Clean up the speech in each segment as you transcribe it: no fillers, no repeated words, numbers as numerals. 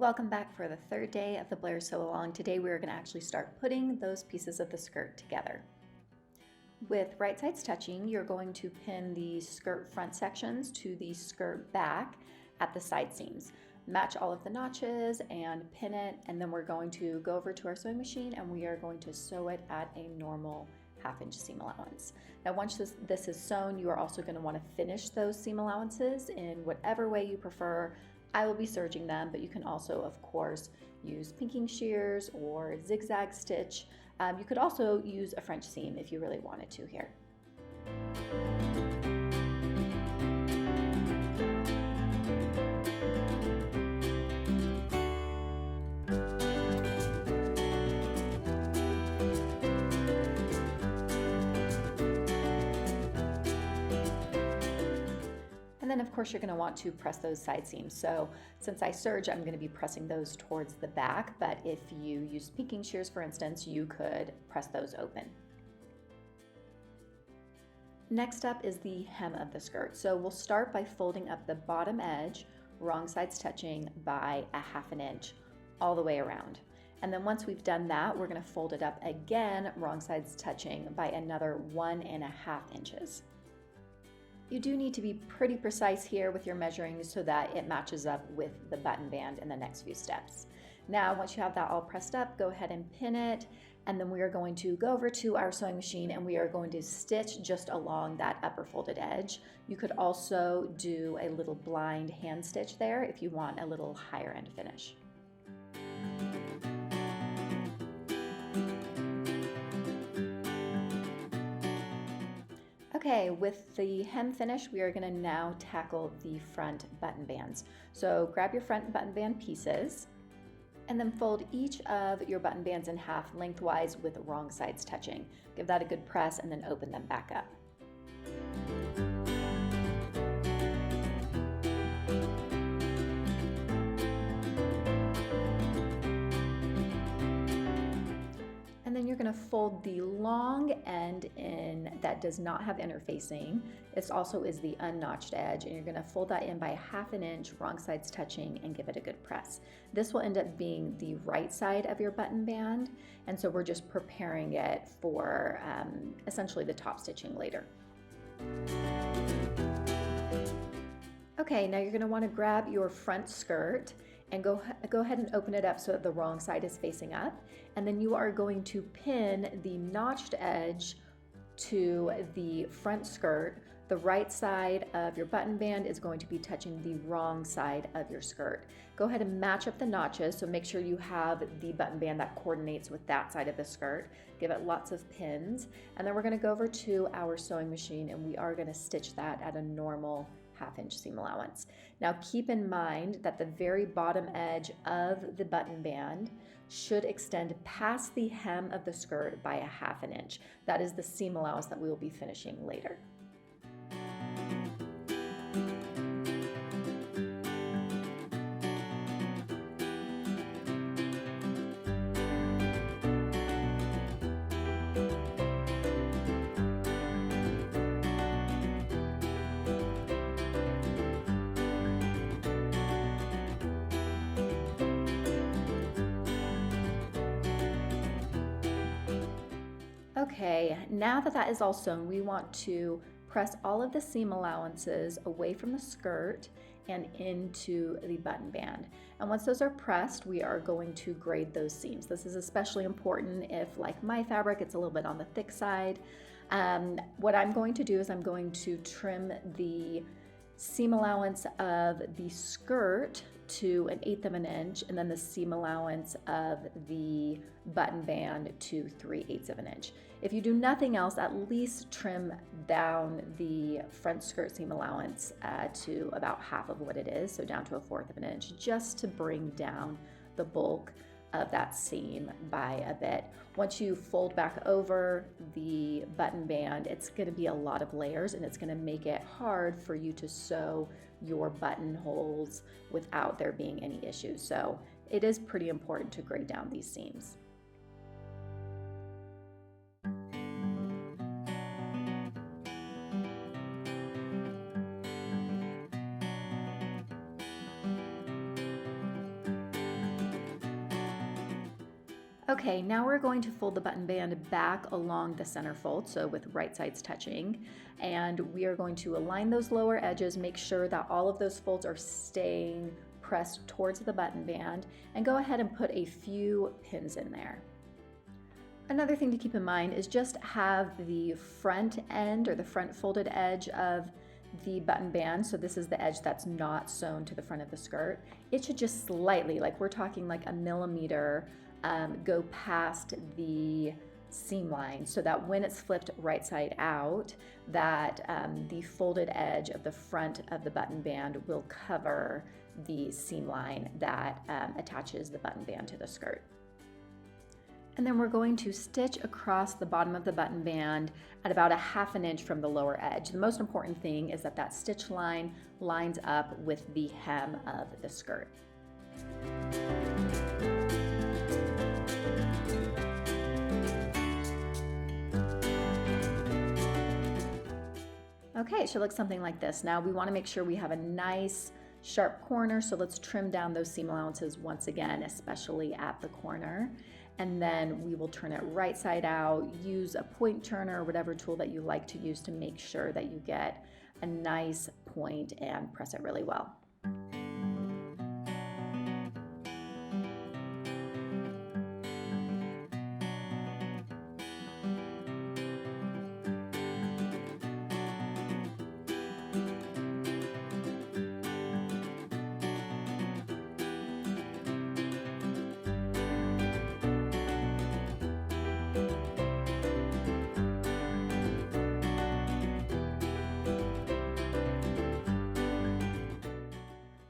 Welcome back for the third day of the Blair Sewalong. Today we are going to actually start putting those pieces of the skirt together. With right sides touching, you're going to pin the skirt front sections to the skirt back at the side seams. Match all of the notches and pin it, and then we're going to go over to our sewing machine and we are going to sew it at a normal 1/2 inch seam allowance. Now once this is sewn, you are also going to want to finish those seam allowances in whatever way you prefer. I will be serging them, but you can also, of course, use pinking shears or zigzag stitch. You could also use a French seam if you really wanted to here. And then of course you're going to want to press those side seams. So since I serge, I'm going to be pressing those towards the back, but if you use pinking shears, for instance, you could press those open. Next up is the hem of the skirt. So we'll start by folding up the bottom edge, wrong sides touching, by 1/2 inch all the way around. And then once we've done that, we're going to fold it up again, wrong sides touching, by another 1.5 inches. You do need to be pretty precise here with your measuring so that it matches up with the button band in the next few steps. Now, once you have that all pressed up, go ahead and pin it, and then we are going to go over to our sewing machine and we are going to stitch just along that upper folded edge. You could also do a little blind hand stitch there if you want a little higher end finish. Okay, with the hem finish, we are going to now tackle the front button bands. So grab your front button band pieces and then fold each of your button bands in half lengthwise with the wrong sides touching. Give that a good press and then open them back up. And then you're going to fold the long end in that does not have interfacing. This also is the unnotched edge, and you're going to fold that in by 1/2 inch, wrong sides touching, and give it a good press. This will end up being the right side of your button band, and so we're just preparing it for essentially the top stitching later. Okay, now you're going to want to grab your front skirt and go ahead and open it up so that the wrong side is facing up. And then you are going to pin the notched edge to the front skirt. The right side of your button band is going to be touching the wrong side of your skirt. Go ahead and match up the notches, so make sure you have the button band that coordinates with that side of the skirt. Give it lots of pins. And then we're going to go over to our sewing machine and we are going to stitch that at a normal 1/2 inch seam allowance. Now keep in mind that the very bottom edge of the button band should extend past the hem of the skirt by 1/2 inch. That is the seam allowance that we will be finishing later. Okay, now that that is all sewn, we want to press all of the seam allowances away from the skirt and into the button band. And once those are pressed, we are going to grade those seams. This is especially important if, like my fabric, it's a little bit on the thick side. What I'm going to do is I'm going to trim the seam allowance of the skirt to 1/8 inch, and then the seam allowance of the button band to 3/8 inch. If you do nothing else, at least trim down the front skirt seam allowance to about half of what it is, so down to 1/4 inch, just to bring down the bulk of that seam by a bit. Once you fold back over the button band, it's going to be a lot of layers and it's going to make it hard for you to sew your buttonholes without there being any issues. So it is pretty important to grade down these seams. Okay, now we're going to fold the button band back along the center fold, so with right sides touching, and we are going to align those lower edges, make sure that all of those folds are staying pressed towards the button band, and go ahead and put a few pins in there. Another thing to keep in mind is just have the front end or the front folded edge of the button band, so this is the edge that's not sewn to the front of the skirt. It should just slightly, like we're talking like a millimeter, go past the seam line so that when it's flipped right side out, that the folded edge of the front of the button band will cover the seam line that attaches the button band to the skirt. And then we're going to stitch across the bottom of the button band at about 1/2 inch from the lower edge. The most important thing is that that stitch line lines up with the hem of the skirt. Okay, it should look something like this. Now we want to make sure we have a nice sharp corner, so let's trim down those seam allowances once again, especially at the corner. And then we will turn it right side out, use a point turner or whatever tool that you like to use to make sure that you get a nice point and press it really well.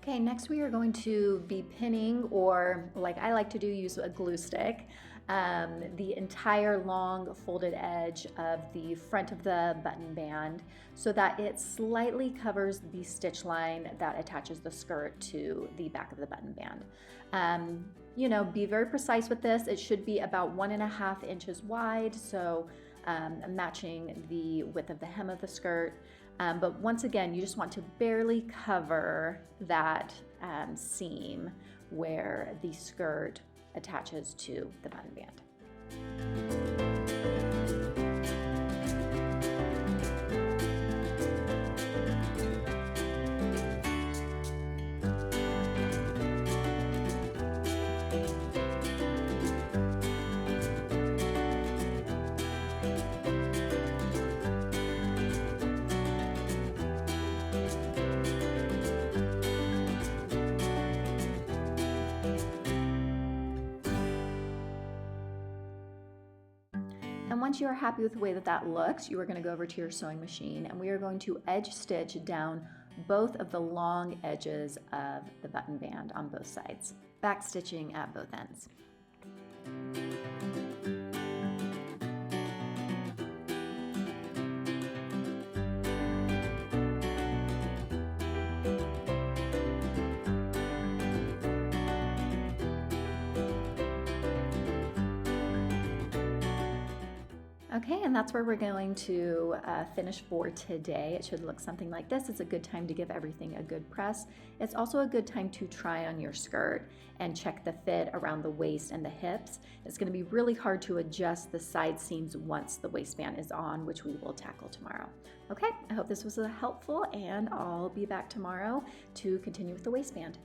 Okay, next we are going to be pinning, or like I like to do, use a glue stick, the entire long folded edge of the front of the button band so that it slightly covers the stitch line that attaches the skirt to the back of the button band. You know, be very precise with this. It should be about 1.5 inches wide, so matching the width of the hem of the skirt. But once again, you just want to barely cover that seam where the skirt attaches to the button band. And once you are happy with the way that that looks, you are going to go over to your sewing machine and we are going to edge stitch down both of the long edges of the button band on both sides, back stitching at both ends. Okay, and that's where we're going to finish for today. It should look something like this. It's a good time to give everything a good press. It's also a good time to try on your skirt and check the fit around the waist and the hips. It's going to be really hard to adjust the side seams once the waistband is on, which we will tackle tomorrow. Okay, I hope this was helpful, and I'll be back tomorrow to continue with the waistband.